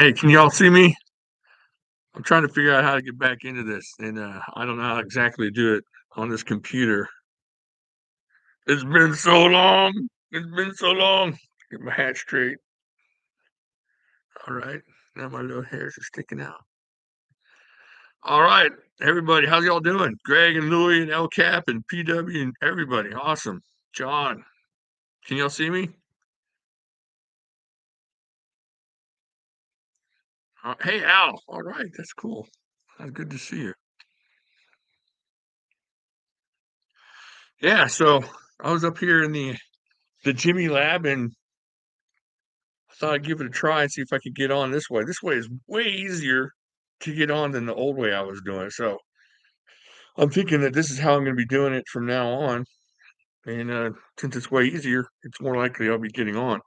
Hey, can y'all see me? I'm trying to figure out how to get back into this, and I don't know how exactly to do it on this computer. It's been so long. It's been so long. Get my hat straight. All right. Now my little hairs are sticking out. All right, everybody, how's y'all doing? Greg and Louie and El Cap and PW and everybody. Awesome. John, can y'all see me? Hey, Al. All right, that's cool. That's good to see you. Yeah, so I was up here in the Jimmy lab and I thought I'd give it a try and see if I could get on this way. This way is way easier to get on than the old way I was doing it. So I'm thinking that this is how I'm going to be doing it from now on. And since it's way easier, it's more likely I'll be getting on.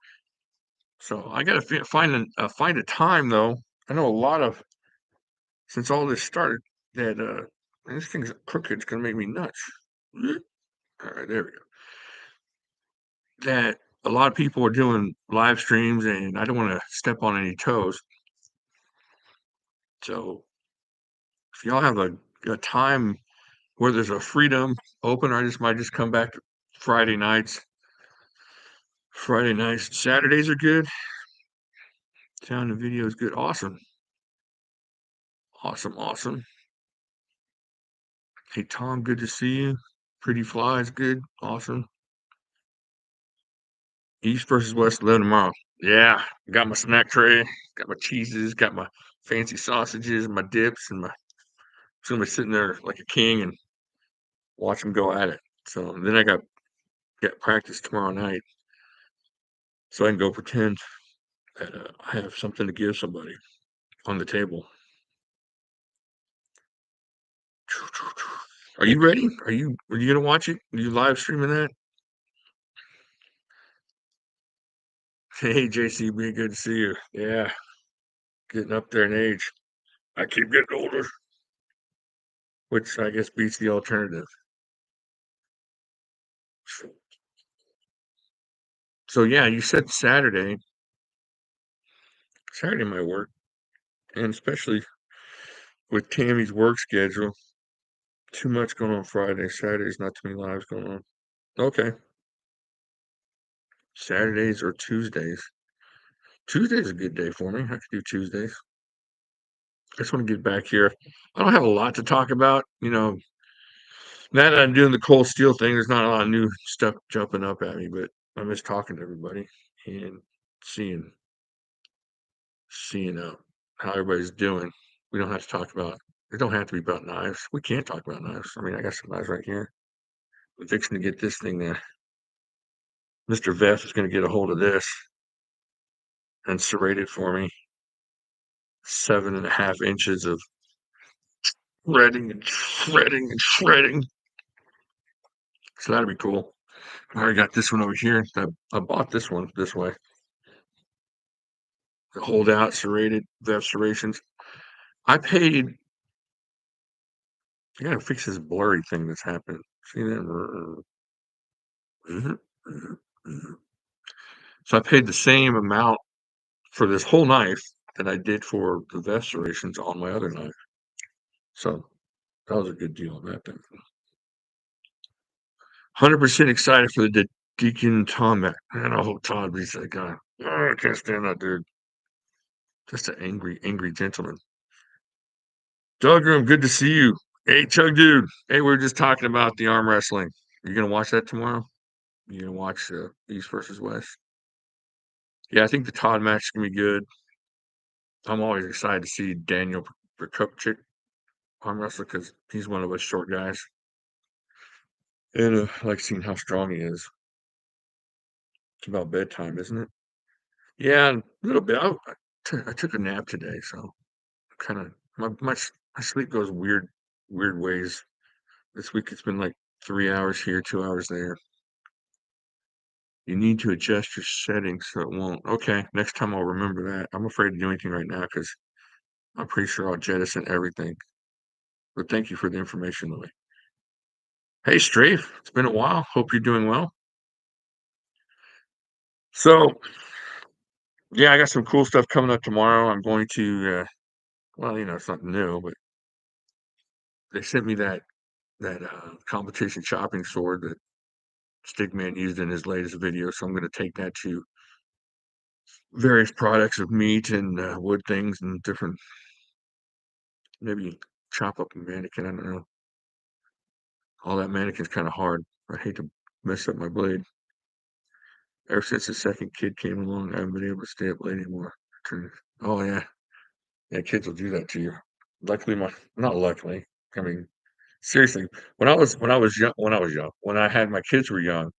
So I got to find a time though. I know a lot of since all this started that man, this thing's crooked. It's going to make me nuts. All right, there we go. That a lot of people are doing live streams, and I don't want to step on any toes. So if y'all have a time where there's a freedom open, I just might just come back to Friday nights. Friday nights, Saturdays are good. Sound and video is good. Awesome, awesome, awesome. Hey Tom, good to see you. Pretty Flies, good, awesome. East versus West, 11 tomorrow. Yeah, got my snack tray, got my cheeses, got my fancy sausages, my dips, and my. Just gonna be sitting there like a king and watch them go at it. So then I got practice tomorrow night, so I can go pretend that I have something to give somebody on the table. Are you ready? Are you gonna watch it? Are you live streaming that? Hey JCB, good to see you. Yeah, getting up there in age. I keep getting older, which I guess beats the alternative. So yeah, you said Saturday. Saturday might work, and especially with Tammy's work schedule. Too much going on Friday. Saturday's not too many lives going on. Okay. Saturdays or Tuesdays. Tuesday's a good day for me. I could do Tuesdays. I just want to get back here. I don't have a lot to talk about. Now that I'm doing the cold steel thing, there's not a lot of new stuff jumping up at me, but I miss talking to everybody and seeing how everybody's doing. We don't have to talk about it don't have to be about knives. We can't talk about knives. I mean, I got some knives right here. I'm fixing to get this thing there. Mr. Veth is going to get a hold of this and serrate it for me. 7.5 inches of shredding and shredding and shredding. So that'll be cool. I already got this one over here. I bought this one this way. The hold out serrated Veth serrations. I paid. I gotta fix this blurry thing that's happened. See that? So I paid the same amount for this whole knife that I did for the Veth serrations on my other knife. So that was a good deal on that thing. 100% excited for the Deacon Tom back. Man, I hope Todd beats that guy. Oh, I can't stand that dude. Just an angry, angry gentleman. Dougram, good to see you. Hey, Chug Dude. Hey, we were just talking about the arm wrestling. You gonna watch that tomorrow? You gonna watch East versus West? Yeah, I think the Todd match is gonna be good. I'm always excited to see Daniel Prokopchik arm wrestle because he's one of us short guys, and I like seeing how strong he is. It's about bedtime, isn't it? Yeah, a little bit. I took a nap today, so kind of my sleep goes weird ways. This week it's been like 3 hours here, 2 hours there. You need to adjust your settings so it won't. Okay, next time I'll remember that. I'm afraid to do anything right now because I'm pretty sure I'll jettison everything. But thank you for the information, Louie. Hey, Strafe, it's been a while. Hope you're doing well. So Yeah, I got some cool stuff coming up tomorrow. I'm going to, well, it's not new, but they sent me that competition chopping sword that Stickman used in his latest video, so I'm gonna take that to various products of meat and, wood things and different maybe chop up a mannequin, I don't know. All that mannequin's kinda hard. I hate to mess up my blade. Ever since the second kid came along, I haven't been able to stay up late anymore. Oh, yeah. Yeah, kids will do that to you. Luckily, my not luckily, I mean, seriously, when I had my kids were young,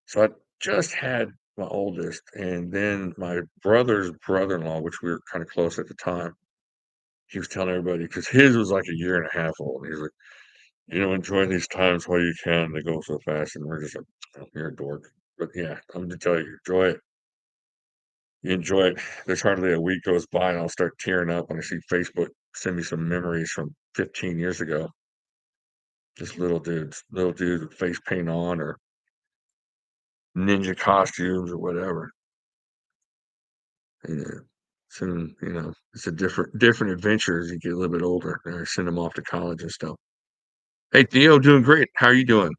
so I just had my oldest, and then my brother's brother-in-law, which we were kinda close at the time, he was telling everybody because his was like a year and a half old. He's like, enjoy these times while you can. They go so fast, and we're just like, "Oh, you're a dork." But yeah, I'm to tell you, enjoy it. You enjoy it. There's hardly a week goes by, and I'll start tearing up when I see Facebook send me some memories from 15 years ago. Just little dudes with face paint on or ninja costumes or whatever. Yeah. Soon, it's a different adventure as you get a little bit older. I send them off to college and stuff. Hey, Theo, doing great. How are you doing?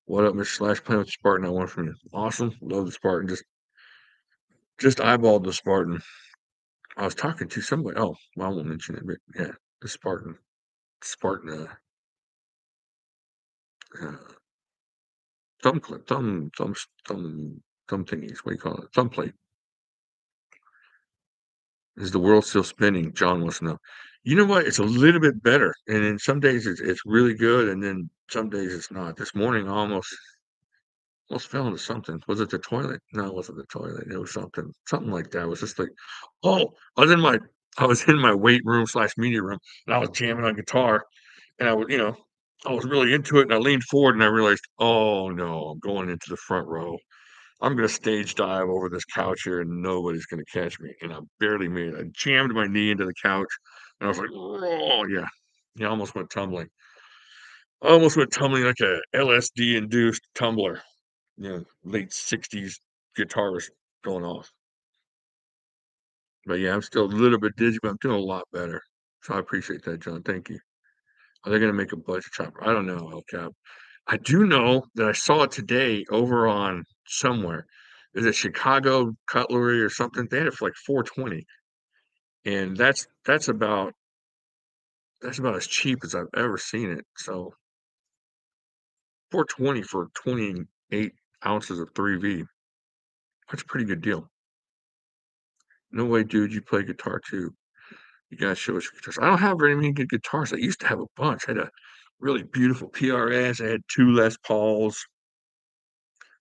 What up, Mr. Slash? Playing with the Spartan I want from you. Awesome. Love the Spartan. Just eyeballed the Spartan. I was talking to somebody. Oh, well, I won't mention it, but yeah, the Spartan. Spartan uh thumb clip, thumb thingies. What do you call it? Thumb plate. Is the world still spinning? John wants to know. You know what? It's a little bit better, and then some days it's really good, and then some days it's not. This morning, I almost fell into something. Was it the toilet? No, it wasn't the toilet. It was something like that. It was just like, oh, I was in my weight room slash media room, and I was jamming on guitar, and I was really into it, and I leaned forward, and I realized, oh no, I'm going into the front row. I'm gonna stage dive over this couch here, and nobody's gonna catch me. And I barely made it. I jammed my knee into the couch, and I was like, oh yeah, yeah, I almost went tumbling. I almost went tumbling like a LSD induced tumbler. Late 60s guitarist going off. But yeah, I'm still a little bit dizzy, but I'm doing a lot better. So I appreciate that, John. Thank you. Are they gonna make a budget chopper? I don't know, El Cap. I do know that I saw it today over on somewhere. Is it Chicago Cutlery or something? They had it for like 420, and that's about as cheap as I've ever seen it. So 420 for 28 ounces of 3V. That's a pretty good deal. No way, dude. You play guitar too. You gotta show us your guitars. I don't have very many good guitars. I used to have a bunch. I had a really beautiful PRS. I had two Les Pauls.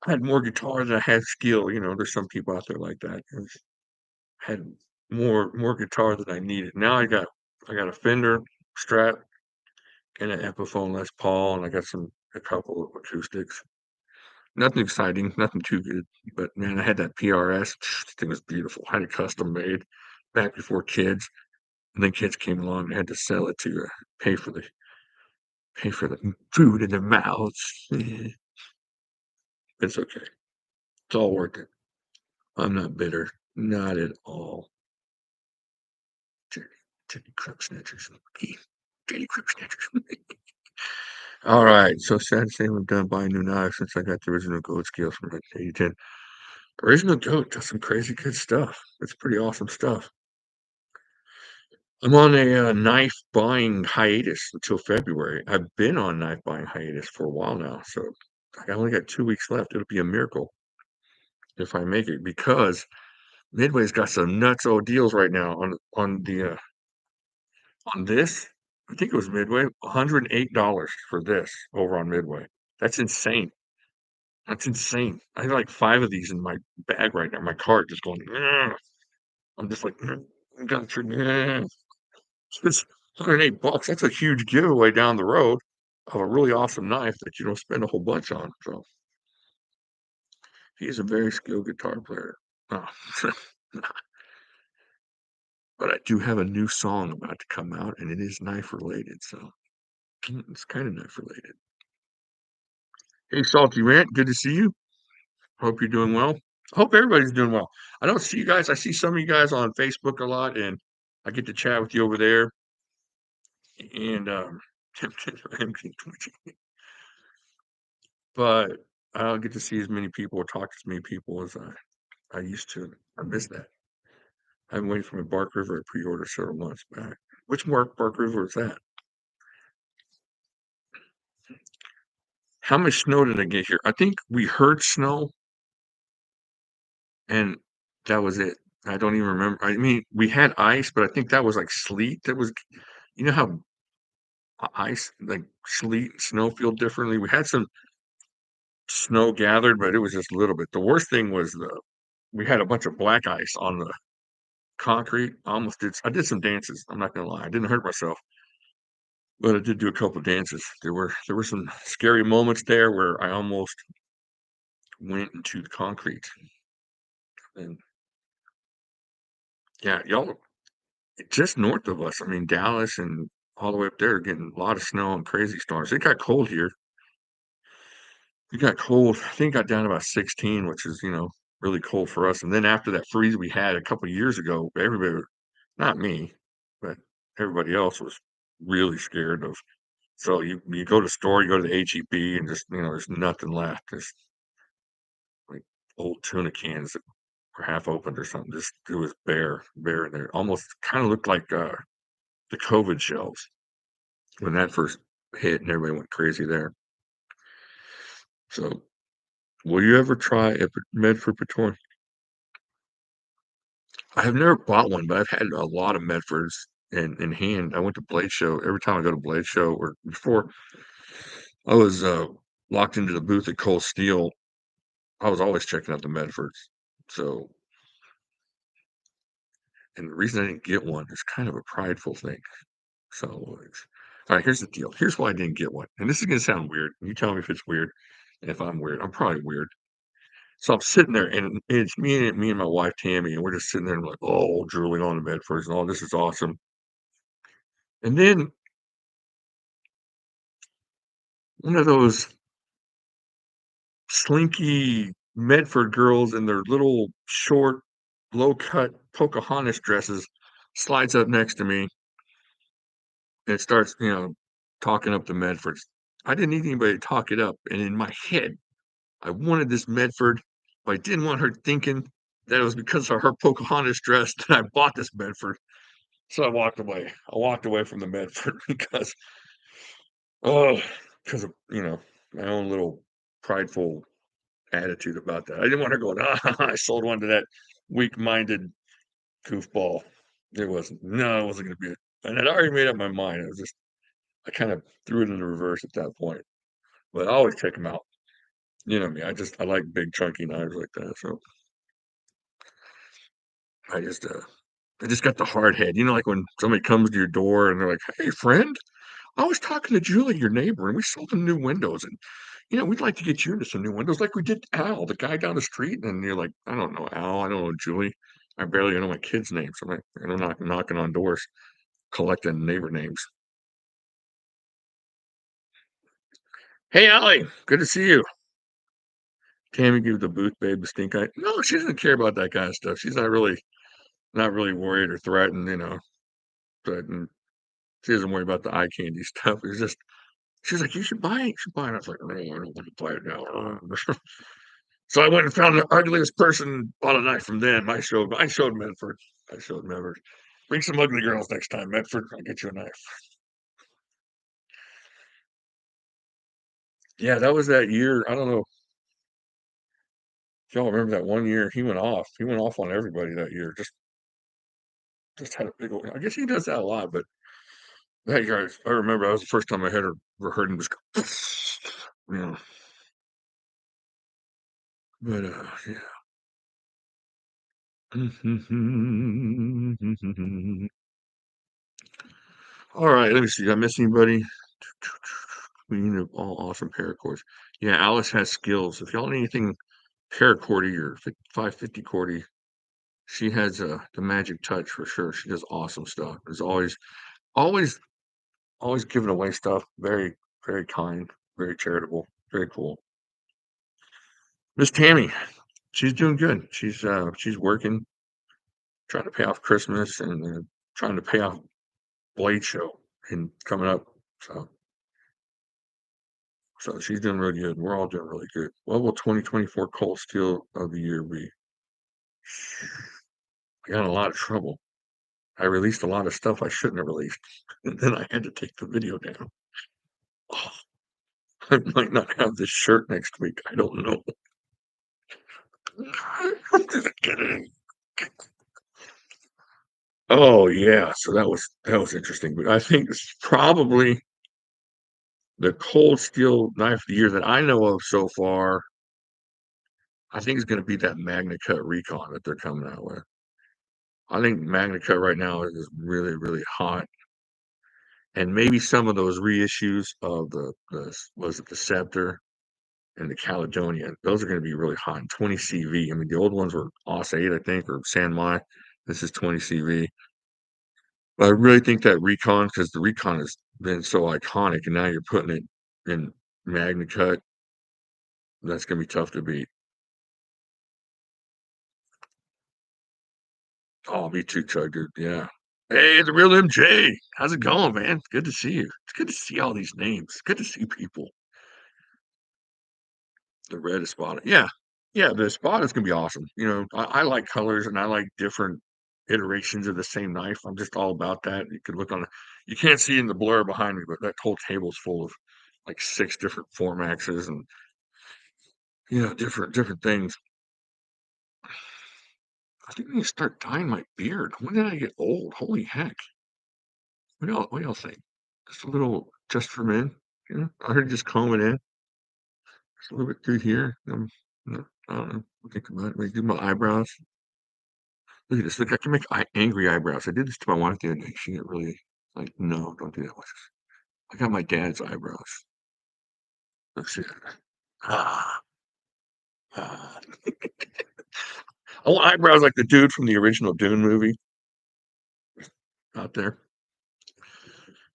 I had more guitar than I had skill. There's some people out there like that. Had more guitar than I needed. Now I got a Fender Strat and an Epiphone Les Paul, and I got a couple of acoustics. Nothing exciting, nothing too good. But man, I had that PRS. That thing was beautiful. I had it custom made back before kids, and then kids came along and had to sell it to pay for the pay for the food in their mouths. It's okay. It's all worth it. I'm not bitter. Not at all. Dirty, dirty crop snatchers. Dirty crop snatchers. All right. So sad to say I'm done buying new knives since I got the original goat scales from 8010. Original goat does some crazy good stuff. It's pretty awesome stuff. I'm on a knife buying hiatus until February. I've been on knife buying hiatus for a while now, so I only got 2 weeks left. It'll be a miracle if I make it because Midway's got some nutso deals right now on this. I think it was Midway, $108 for this over on Midway. That's insane. That's insane. I have like 5 of these in my bag right now, my cart just going, "Ugh." I'm just like, "Ugh, ugh." It's 108 bucks. That's a huge giveaway down the road of a really awesome knife that you don't spend a whole bunch on. So he's a very skilled guitar player. Oh, but I do have a new song about to come out, and it is knife related. So it's kind of knife related. Hey, Salty Rant, good to see you. Hope you're doing well. Hope everybody's doing well. I don't see you guys. I see some of you guys on Facebook a lot, and I get to chat with you over there. And but I don't get to see as many people or talk to as many people as I used to. I miss that. I've been waiting for my Bark River pre-order several months back. Which Bark River is that? How much snow did I get here? I think we heard snow, and that was it. I don't even remember. I mean, we had ice, but I think that was like sleet. That was, you know how ice, like sleet and snow feel differently. We had some snow gathered, but it was just a little bit. The worst thing was we had a bunch of black ice on the concrete. I did some dances. I'm not gonna lie. I didn't hurt myself, but I did do a couple dances. There were some scary moments there where I almost went into the concrete. And yeah, y'all just north of us. I mean, Dallas and all the way up there are getting a lot of snow and crazy storms. It got cold here. It got cold. I think it got down to about 16, which is, really cold for us. And then after that freeze we had a couple years ago, everybody, not me, but everybody else was really scared of. So you go to the store, you go to the HEB, and just, there's nothing left. There's like old tuna cans that were half opened or something. Just it was bare in there. Almost kind of looked like the COVID shelves when that first hit, and everybody went crazy there. So, will you ever try a Medford Praetorian? I have never bought one, but I've had a lot of Medfords in hand. I went to Blade Show. Every time I go to Blade Show, or before I was locked into the booth at Cold Steel, I was always checking out the Medfords. So, and the reason I didn't get one is kind of a prideful thing. So, all right, here's the deal. Here's why I didn't get one. And this is going to sound weird. You tell me if it's weird. And if I'm weird, I'm probably weird. So I'm sitting there, and it's me and my wife Tammy, and we're just sitting there and like, oh, drooling on the Medfords and all. This is awesome. And then one of those slinky Medford girls in their little short, low cut Pocahontas dresses slides up next to me and starts, talking up the Medfords. I didn't need anybody to talk it up. And in my head, I wanted this Medford, but I didn't want her thinking that it was because of her Pocahontas dress that I bought this Medford. So I walked away. I walked away from the Medford oh, because of, my own little prideful attitude about that. I didn't want her going, I sold one to that weak-minded goofball. No, it wasn't going to be it. And I'd already made up my mind. I kind of threw it in the reverse at that point. But I always check them out. You know me. I like big chunky knives like that. So I just, uh, I just got the hard head. Like when somebody comes to your door and they're like, "Hey, friend, I was talking to Julie, your neighbor, and we sold them new windows, and we'd like to get you into some new windows, like we did Al, the guy down the street." And you're like, "I don't know Al, I don't know Julie, I barely know my kids' names." I'm like, I'm not knocking on doors, collecting neighbor names. Hey, Allie, good to see you. Tammy gave the booth babe the stink eye. No, she doesn't care about that kind of stuff. She's not really worried or threatened, threatened. She doesn't worry about the eye candy stuff. It's just she's like, "You should buy it. You should buy it." I was like, "No, I don't want to buy it now." So I went and found the ugliest person, bought a knife from them. I showed Medford. I showed Medford. Bring some ugly girls next time, Medford. I'll get you a knife. Yeah, that was that year. I don't know if y'all remember that one year he went off. He went off on everybody that year. Just had a big old, I guess he does that a lot, but that year I remember that was the first time I had ever heard him just go, yeah. But yeah. All right, let me see. Did I miss anybody? Queen of all awesome paracords. Yeah, Alice has skills. If y'all need anything paracordy or 550 cordy, she has the magic touch for sure. She does awesome stuff. Is always, always giving away stuff. Very, very kind, very charitable, very cool. Miss Tammy, She's doing good. She's working, trying to pay off Christmas and, trying to pay off Blade Show and coming up. So so she's doing really good. We're all doing really good. What will 2024 Cold Steel of the Year be? I got in a lot of trouble. I released a lot of stuff I shouldn't have released, and then I had to take the video down. Oh, I might not have this shirt next week. I don't know. Oh yeah, so that was interesting. But I think it's probably the cold steel knife of the year that I know of so far. I think it's going to be that Magna Cut Recon that they're coming out with. I think Magna Cut right now is really, really hot, and maybe some of those reissues of the was it the Scepter and the Caledonia. Those are going to be really hot. 20 CV. I mean, the old ones were Os 8, I think, or San Mai. This is 20 CV. But I really think that Recon, because the Recon has been so iconic, and now you're putting it in Magna Cut, that's going to be tough to beat. Oh, me too, Chug, dude. Yeah. Hey, the real MJ. How's it going, man? Good to see you. It's good to see all these names. It's good to see people. The red Espada. Yeah. Yeah, the Espada is gonna be awesome. I like colors and I like different iterations of the same knife. I'm just all about that. You can look on you can't see in the blur behind me, but that whole table's full of like 6 different Formaxes and different things. I think I need to start dyeing my beard. When did I get old? Holy heck. What y'all think? Just a little just for men, I heard just comb it in. Just a little bit through here. No, I don't know. Think about it. Maybe do my eyebrows. Look at this. Look, I can make angry eyebrows. I did this to my wife the other day. She got really like, no, don't do that. I got my dad's eyebrows. Let's see. Ah, ah. I want eyebrows like the dude from the original Dune movie out there.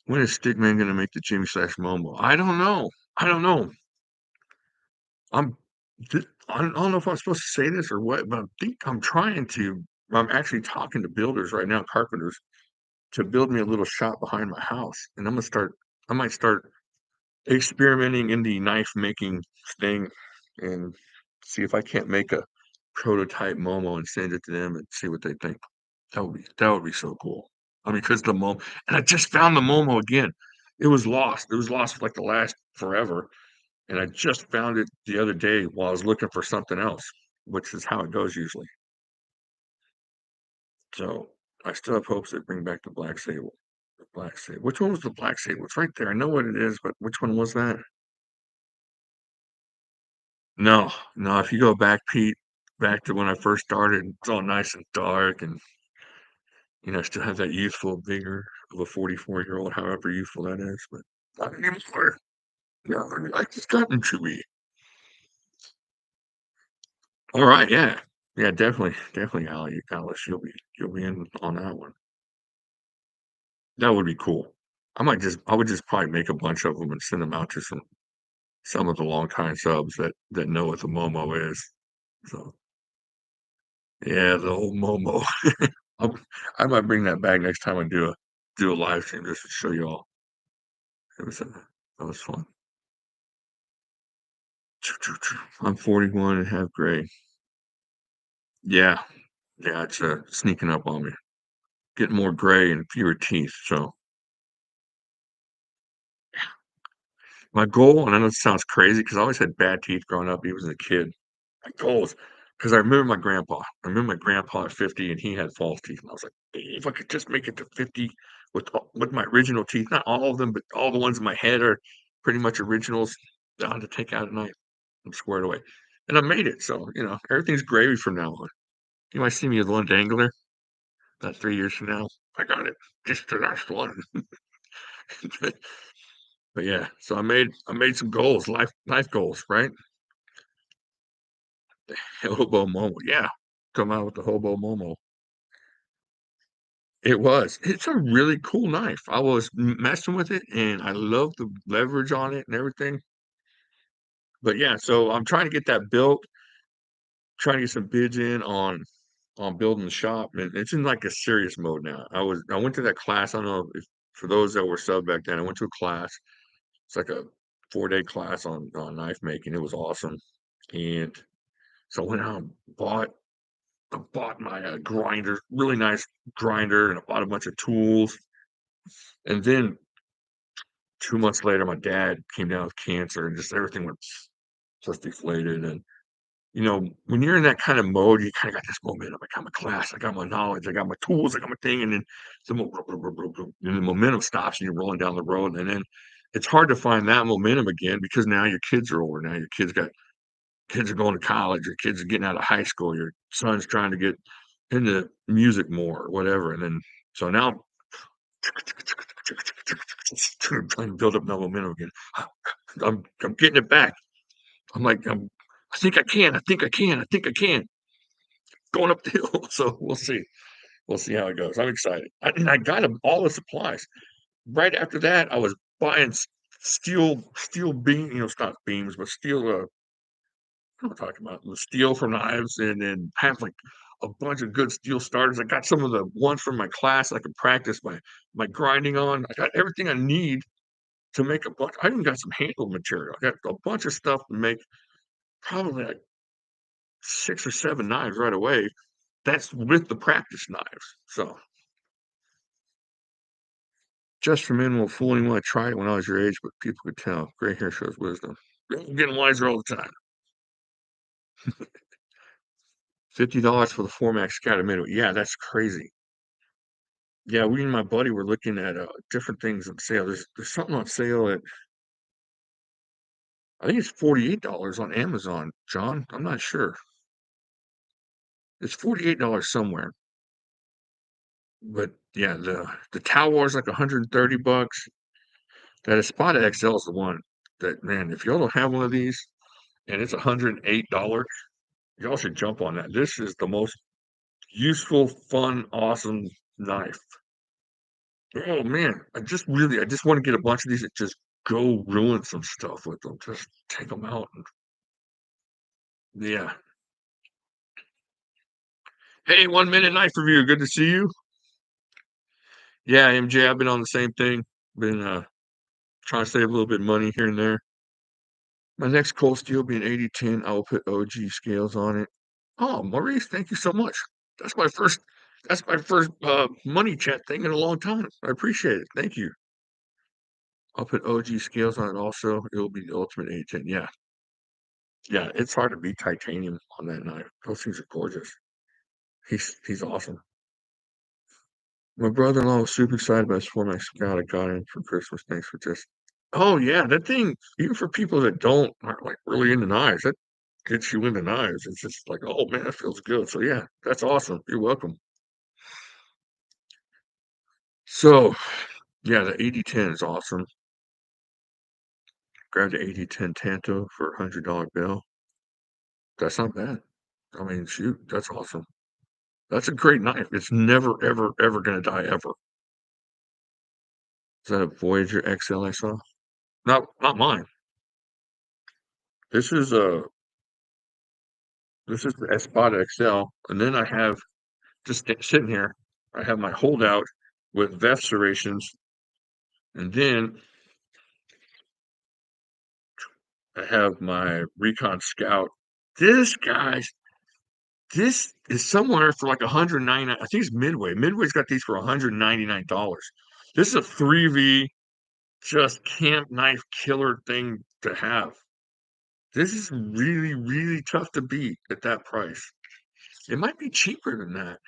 When is Stickman gonna make the Jimislash Momo? I don't know. I don't know. I'm I don't know if I'm supposed to say this or what, but I think I'm actually talking to builders right now, carpenters, to build me a little shop behind my house. And I might start experimenting in the knife making thing and see if I can't make a prototype Momo and send it to them and see what they think. That would be so cool. I mean, because the Momo, and I just found the Momo again. It was lost. It was lost for like the last forever. And I just found it the other day while I was looking for something else, which is how it goes usually. So I still have hopes they bring back the Black Sable. The Black Sable. Which one was the Black Sable? It's right there. I know what it is, but which one was that? No, no. If you go back, Pete, back to when I first started, it's all nice and dark, and I still have that youthful vigor of a 44-year-old, however youthful that is. But not anymore. No, I just gotten to be. All right, yeah, yeah, definitely, Alice. You'll be in on that one. That would be cool. I would just probably make a bunch of them and send them out to some of the longtime subs that know what the Momo is. So yeah, the old Momo. I'll, I might bring that back next time I do a live stream just to show you all. That was fun. I'm 41 and half gray. Yeah, yeah, it's sneaking up on me. Getting more gray and fewer teeth. So my goal, and I know this sounds crazy because I always had bad teeth growing up, even as a kid. My goal is because I remember my grandpa. I remember my grandpa at 50 and he had false teeth. And I was like, "Hey, if I could just make it to 50 with my original teeth, not all of them, but all the ones in my head are pretty much originals, down to take out at night. I'm squared away. And I made it. So, everything's gravy from now on. You might see me with one dangler about 3 years from now. I got it. Just the last one. But yeah, so I made some goals, life goals, right? Hobo Momo. Yeah. Come out with the Hobo Momo. It was. It's a really cool knife. I was messing with it and I love the leverage on it and everything. But yeah, so I'm trying to get that built. trying to get some bids in on building the shop, and it's in like a serious mode now. I went to that class. I don't know if for those that were sub back then, I went to a class. It's like a 4-day class on knife making. It was awesome. And so I went out and bought my grinder, really nice grinder, and I bought a bunch of tools. And then 2 months later, my dad came down with cancer, and just everything went just deflated. And when you're in that kind of mode, you kind of got this momentum. I got my class, I got my knowledge, I got my tools, I got my thing, and then the momentum stops, and you're rolling down the road, and then it's hard to find that momentum again because now your kids are older. Now your kids are going to college, your kids are getting out of high school, your son's trying to get into music more or whatever, and then so now trying to build up that momentum again. I'm getting it back. I'm like, I think I can. I think I can. I think I can. Going up the hill. So we'll see. We'll see how it goes. I'm excited. And I got all the supplies. Right after that, I was buying steel beam, not beams, but steel. What am I talking about? The steel for knives, and then have like a bunch of good steel starters. I got some of the ones from my class I could practice my grinding on. I got everything I need to make a bunch. I even got some handle material. I got a bunch of stuff to make probably like 6 or 7 knives right away. That's with the practice knives. So just for men will fool anyone. I tried it when I was your age, but people could tell. Gray hair shows wisdom. I'm getting wiser all the time. $50 for the Formax Scout minute. Yeah, that's crazy. Yeah, we and my buddy were looking at different things on sale. There's something on sale at I think it's $48 on Amazon, John. I'm not sure. It's $48 somewhere. But yeah, the Towel is like $130. That Espada XL is the one that, man, if y'all don't have one of these and it's $108, y'all should jump on that. This is the most useful, fun, awesome knife. Oh man, I just want to get a bunch of these and just go ruin some stuff with them. Just take them out. Yeah. Hey, 1 minute knife review. Good to see you. Yeah, MJ, I've been on the same thing. Been trying to save a little bit of money here and there. My next cold steel being 8010. I will put OG scales on it. Oh, Maurice, thank you so much. That's my first money chat thing in a long time. I appreciate it. Thank you. I'll put OG scales on it also. It will be the ultimate 8010. Yeah. Yeah, it's hard to beat titanium on that knife. Those things are gorgeous. He's awesome. My brother-in-law was super excited about his Formax Scout. I got him for Christmas. Thanks for just. Oh yeah, that thing. Even for people that aren't like really into knives, that gets you into knives. It's just like, oh man, that feels good. So yeah, that's awesome. You're welcome. So yeah, the 8010 is awesome. Grab the 8010 Tanto for $100 bill. That's not bad. I mean, shoot, that's awesome. That's a great knife. It's never, ever, ever gonna die ever. Is that a Voyager XL I saw? Not mine. This is the Espada XL, and then I have just sitting here. I have my holdout with VEF serrations, and then I have my Recon Scout. This guys, this is somewhere for like 199. I think it's Midway. Midway's got these for $199. This is a 3V just camp knife killer thing to have. This is really, really tough to beat at that price. It might be cheaper than that.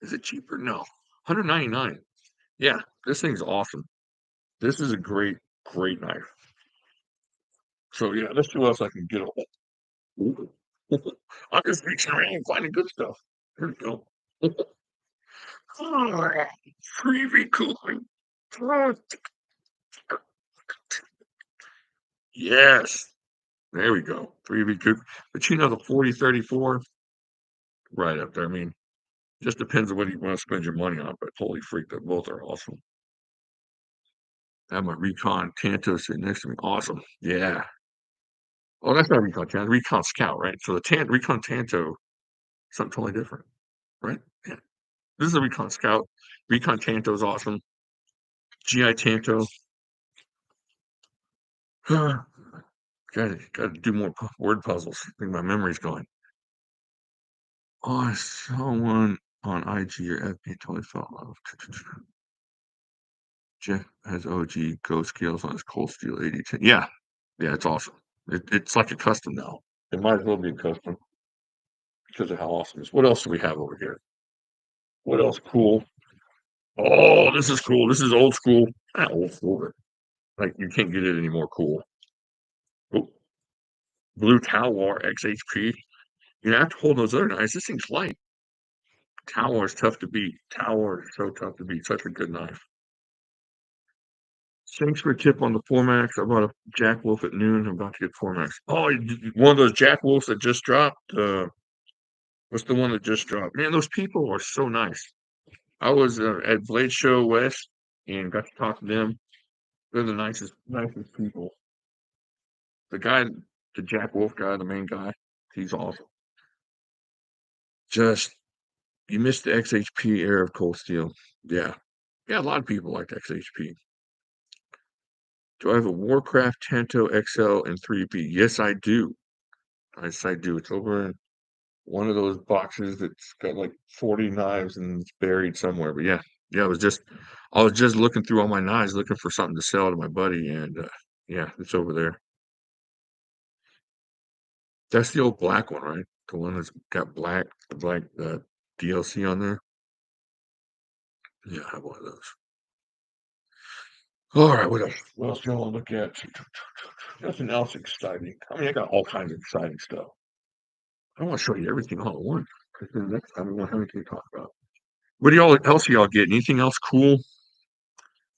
Is it cheaper? No. 199. Yeah, this thing's awesome. This is a great, great knife. So yeah, let's see what else I can get. Ooh. I'm just reaching around and finding good stuff. Here we go. Freebie cooling. Yes. There we go. Freebie cook. But the 4034, right up there. I mean, just depends on what you want to spend your money on, but holy freak, they both are awesome. I have my Recon Tanto sitting next to me. Awesome. Yeah. Oh, that's not Recon Tanto, Recon Scout, right? So the Recon Tanto something totally different, right? Yeah. This is a Recon Scout. Recon Tanto is awesome. GI Tanto. Gotta do more word puzzles. I think my memory's going. Oh, I saw one on IG or FB. Totally fell off. Jeff has OG ghost scales on his cold steel 8010. Yeah, yeah, it's awesome. It's like a custom now. It might as well be a custom because of how awesome it is. What else do we have over here? What else cool? Oh, this is cool. This is old school. Not old school, but like you can't get it any more cool. Oh, Blue Talwar XHP. You have to hold those other knives. This thing's light. Talwar is tough to beat. Talwar is so tough to beat. Such a good knife. Thanks for a tip on the Formax. I bought a Jack Wolf at noon. I'm about to get Formax. Oh, one of those Jack Wolves that just dropped. What's the one that just dropped? Man, those people are so nice. I was at Blade Show West and got to talk to them. They're the nicest people. The guy, the Jack Wolf guy, the main guy, he's awesome. Just you missed the XHP era of Cold Steel. Yeah, yeah. A lot of people liked XHP. Do I have a Warcraft Tanto XL and 3B? Yes, I do. Yes, I do. It's over in one of those boxes that's got like 40 knives and it's buried somewhere. But yeah, yeah. I was just looking through all my knives, looking for something to sell to my buddy, and yeah, it's over there. That's the old black one, right? The one that's got the black DLC on there. Yeah, I have one of those. All right, what else? What else do you want to look at? Nothing else exciting. I mean, I got all kinds of exciting stuff. I don't want to show you everything all at once because then next time we won't have anything to talk about. What do y'all else y'all get? Anything else cool?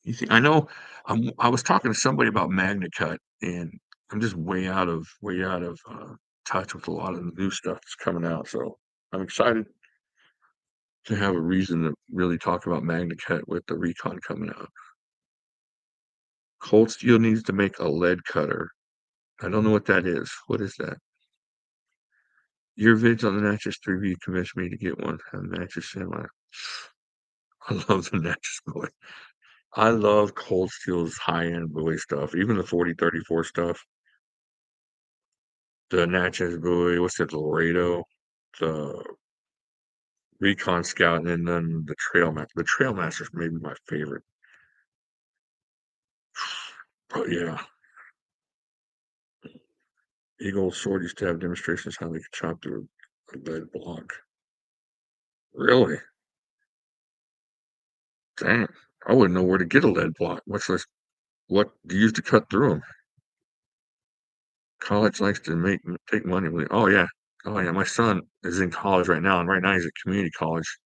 You think I know I was talking to somebody about Magna Cut and I'm just way out of touch with a lot of the new stuff that's coming out. So I'm excited to have a reason to really talk about Magna Cut with the Recon coming out. Cold Steel needs to make a lead cutter. I don't know what that is. What is that? Your vids on the Natchez 3V convinced me to get one. Have Natchez semi. I love the Natchez boy. I love Cold Steel's high-end buoy stuff, even the 4034 stuff. The Natchez buoy, what's that, Laredo, the Recon Scout, and then the Trailmaster. The Trailmaster's maybe my favorite. But yeah, Eagle Sword used to have demonstrations how they could chop through a lead block. Really? Dang. I wouldn't know where to get a lead block, much less what to use to cut through them. College likes to take money. Oh yeah, oh yeah. My son is in college right now, and right now he's at community college.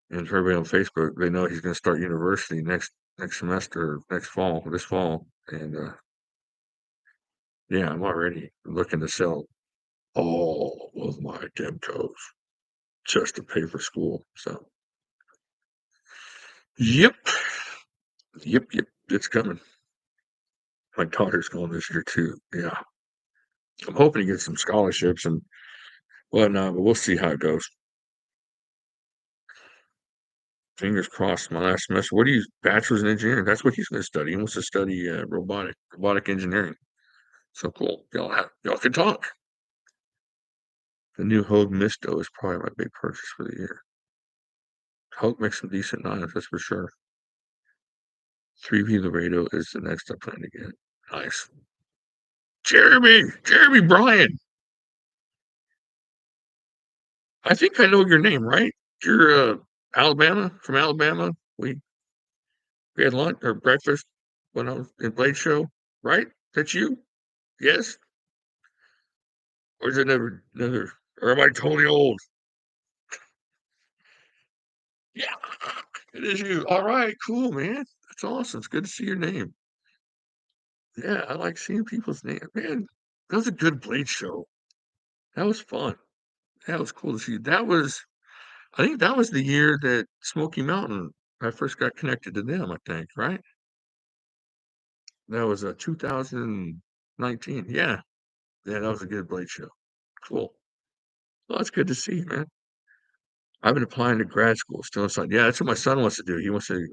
And for everybody on Facebook, they know he's going to start university next semester, this fall. And yeah, I'm already looking to sell all of my Demcos just to pay for school. So, yep, yep, it's coming. My daughter's going this year too. Yeah, I'm hoping to get some scholarships and whatnot, but we'll see how it goes. Fingers crossed. My last semester. What do you bachelor's in engineering? That's what he's going to study. He wants to study robotic engineering. So cool. Y'all can talk. The new Hogue Misto is probably my big purchase for the year. Hogue makes some decent knives, that's for sure. 3V Laredo is the next I plan to get. Nice. Jeremy Bryan. I think I know your name, right? You're from Alabama. We had lunch or breakfast when I was in Blade Show, right? That's you? Yes? Or is it never or am I totally old? Yeah, it is you. All right, cool, man. That's awesome. It's good to see your name. Yeah, I like seeing people's name. Man, that was a good Blade Show. That was fun. That was cool to see. I think that was the year that Smoky Mountain, I first got connected to them, I think, right? That was 2019. Yeah. Yeah, that was a good Blade Show. Cool. Well, it's good to see you, man. I've been applying to grad school still, so yeah, that's what my son wants to do. He wants to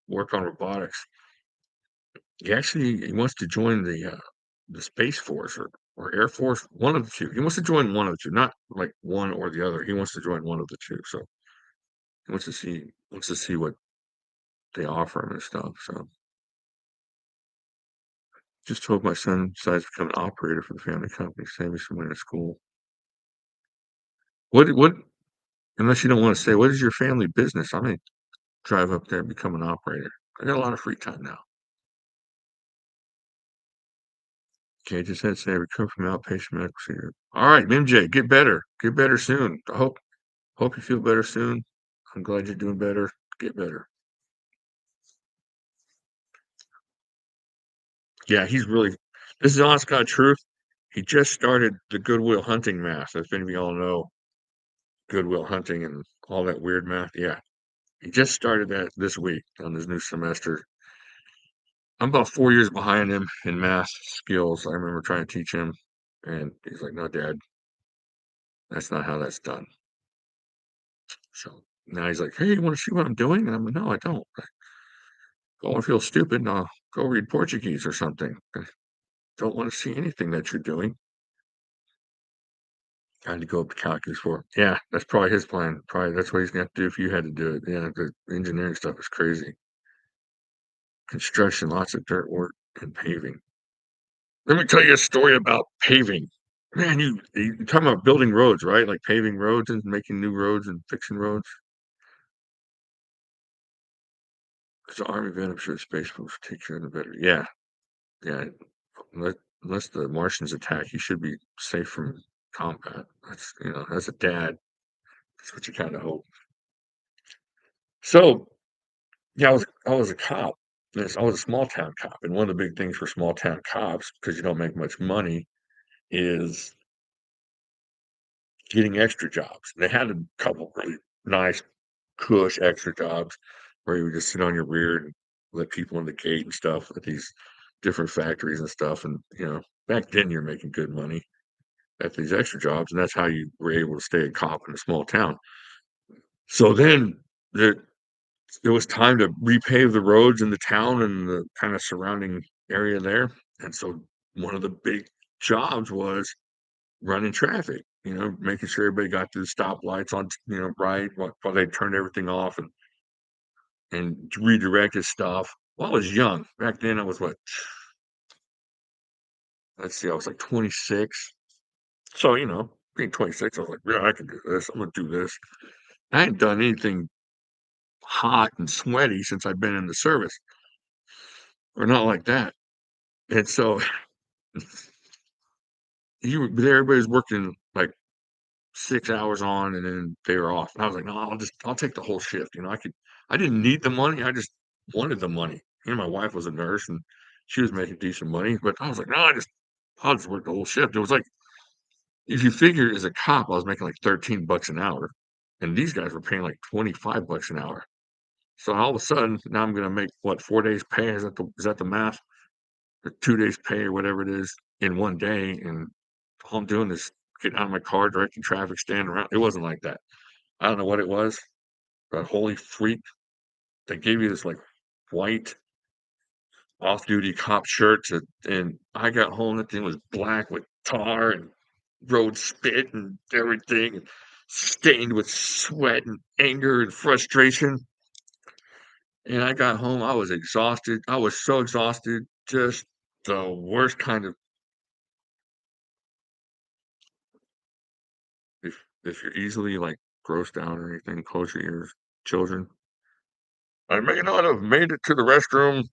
work on robotics. He wants to join the Space Force or Air Force, one of the 2. He wants to join one of the 2, not like one or the other. He wants to join one of the 2, so he wants to see what they offer him and stuff, so just hope my son decides to become an operator for the family company, save me some money in school. What unless you don't wanna say, what is your family business? I may drive up there and become an operator. I got a lot of free time now. Okay, just had to say recover from outpatient medical procedure. Alright, MJ, get better. Get better soon. Hope you feel better soon. I'm glad you're doing better. Get better. Yeah, he's really this is honest God truth. He just started the Goodwill Hunting math. If any of y'all know Goodwill Hunting and all that weird math. Yeah. He just started that this week on his new semester. I'm about 4 years behind him in math skills. I remember trying to teach him, and he's like, "No, Dad, that's not how that's done." So now he's like, "Hey, you wanna see what I'm doing?" And I'm like, "No, I don't. I don't wanna feel stupid, and I'll go read Portuguese or something. I don't wanna see anything that you're doing." I had to go up to calculus for yeah, that's probably his plan. Probably that's what he's gonna have to do if you had to do it. Yeah, the engineering stuff is crazy. Construction, lots of dirt work and paving. Let me tell you a story about paving. Man, you talking about building roads, right? Like paving roads and making new roads and fixing roads. It's an army vet, I'm sure Space Force take care of the better. Yeah, yeah. Unless, unless the Martians attack, you should be safe from combat. That's as a dad, that's what you kind of hope. So yeah, I was a cop. Yes, I was a small town cop, and one of the big things for small town cops, because you don't make much money, is getting extra jobs. They had a couple really nice, cush extra jobs where you would just sit on your rear and let people in the gate and stuff at these different factories and stuff. And back then you're making good money at these extra jobs, and that's how you were able to stay a cop in a small town. So then there it was time to repave the roads in the town and the kind of surrounding area there. And so one of the big jobs was running traffic, making sure everybody got to the stoplights on, right while they turned everything off and redirected stuff. Well, I was young. Back then I was what, let's see, I was like 26. So, being 26, I was like, yeah, I can do this. I'm gonna do this. I hadn't done anything hot and sweaty since I've been in the service, or not like that. And so everybody's working like 6 hours on and then they were off. And I was like, no, I'll take the whole shift. I didn't need the money. I just wanted the money. My wife was a nurse and she was making decent money, but I was like, no, I'll just work the whole shift. It was like, if you figure as a cop, I was making like 13 bucks an hour and these guys were paying like 25 bucks an hour. So all of a sudden now I'm going to make what, 4 days pay? Is that the math? Or 2 days pay or whatever it is in one day. And all I'm doing is getting out of my car, directing traffic, standing around. It wasn't like that. I don't know what it was, but holy freak, they gave you this like white off-duty cop shirt and I got home, that thing was black with tar and road spit and everything, and stained with sweat and anger and frustration. And I got home, I was exhausted. I was so exhausted, just the worst kind of if you're easily like grossed out or anything, close your ears, children. I may not have made it to the restroom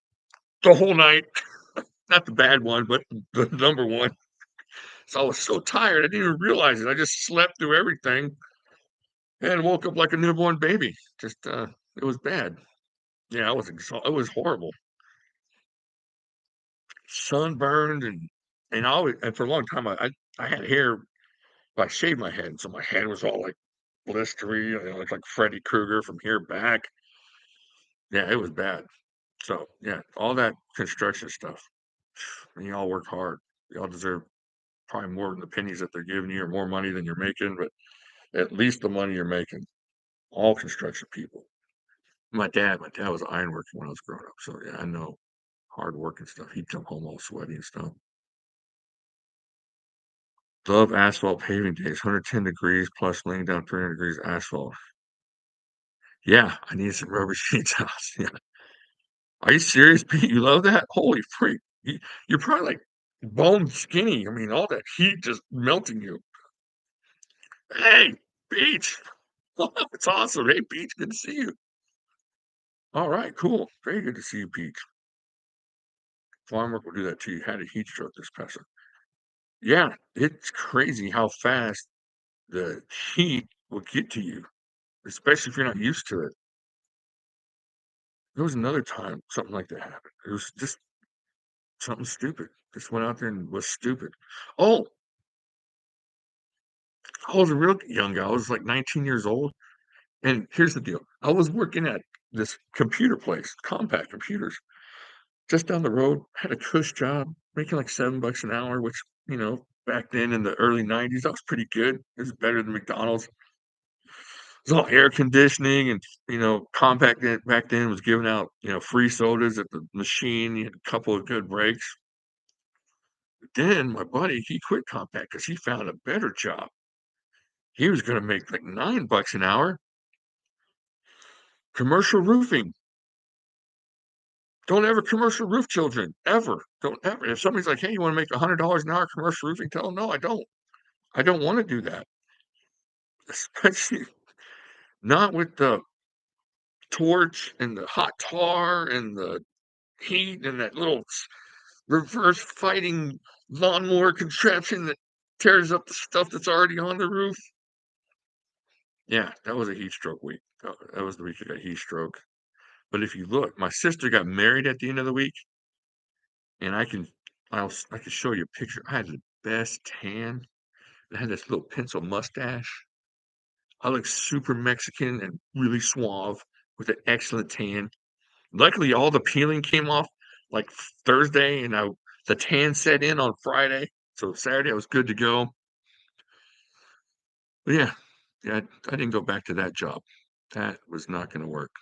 the whole night. Not the bad one, but the number one. So I was so tired, I didn't even realize it. I just slept through everything and woke up like a newborn baby. Just, it was bad. Yeah, I was it was horrible. Sunburned and I always and for a long time, I had hair. I shaved my head, so my head was all, like, blistery, I looked like Freddy Krueger from here back. Yeah, it was bad. So, yeah, all that construction stuff, and y'all work hard. Y'all deserve probably more than the pennies that they're giving you or more money than you're making, but at least the money you're making. All construction people. My dad was an ironworker when I was growing up, so yeah, I know hard work and stuff. He'd come home all sweaty and stuff. Love asphalt paving days, 110 degrees plus laying down 300 degrees asphalt. Yeah, I need some rubber sheets out. Yeah. Are you serious, Pete? You love that? Holy freak. You're probably like bone skinny. I mean, all that heat just melting you. Hey, Beach. It's awesome. Hey, Beach, good to see you. All right, cool. Very good to see you, Pete. Farm work will do that to you. Had a heat stroke this past week. Yeah, it's crazy how fast the heat will get to you, especially if you're not used to it. There was another time something like that happened. It was just something stupid. Just went out there and was stupid. Oh, I was a real young guy. I was like 19 years old. And here's the deal. I was working at this computer place, Compact Computers, just down the road, had a cush job, making like $7 an hour, which, back then in the early 90s, that was pretty good. It was better than McDonald's. It was all air conditioning and, Compact back then was giving out, free sodas at the machine. You had a couple of good breaks. Then my buddy, he quit Compact because he found a better job. He was going to make like $9 an hour. Commercial roofing. Don't ever commercial roof children, ever. Don't ever. If somebody's like, "Hey, you wanna make $100 an hour commercial roofing?" Tell them, "No, I don't. I don't wanna do that." Especially not with the torch and the hot tar and the heat and that little reverse fighting lawnmower contraption that tears up the stuff that's already on the roof. Yeah, that was a heat stroke week. That was the week I got heat stroke. But if you look, my sister got married at the end of the week, and I can show you a picture. I had the best tan. I had this little pencil mustache. I look super Mexican and really suave with an excellent tan. Luckily, all the peeling came off like Thursday, and the tan set in on Friday. So Saturday, I was good to go. But yeah, I didn't go back to that job. That was not going to work.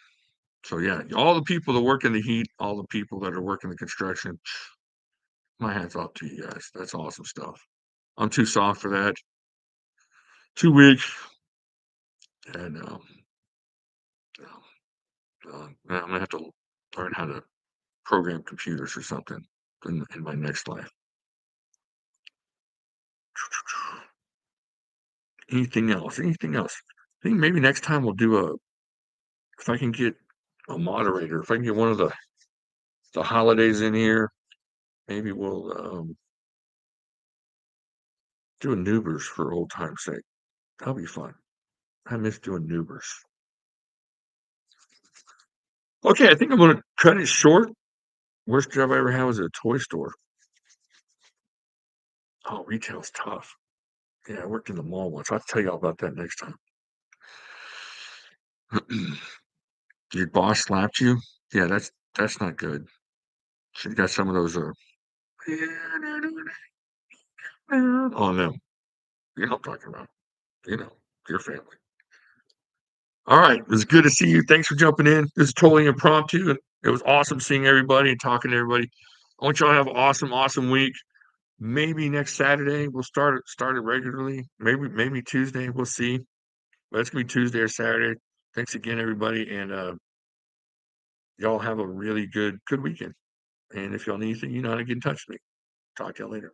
So yeah, all the people that work in the heat, all the people that are working the construction, my hats off to you guys. That's awesome stuff. I'm too soft for that. Too weak. And I'm gonna have to learn how to program computers or something in my next life. Anything else? Anything else? I think maybe next time we'll do if I can get a moderator, if I can get one of the holidays in here, maybe we'll do a Newbers for old time's sake. That'll be fun. I miss doing Newbers. Okay, I think I'm gonna cut it short. Worst job I ever had was at a toy store. Oh, retail's tough. Yeah, I worked in the mall once. I'll tell you all about that next time. Your boss slapped you? Yeah, that's not good. Should've got some of those, on them. You know what I'm talking about. Your family. Alright, it was good to see you. Thanks for jumping in. This is totally impromptu, and it was awesome seeing everybody and talking to everybody. I want y'all to have an awesome, awesome week. Maybe next Saturday, we'll start it regularly. Maybe Tuesday, we'll see. But it's gonna be Tuesday or Saturday. Thanks again, everybody, and, y'all have a really good weekend. And if y'all need anything, you know how to get in touch with me. Talk to y'all later.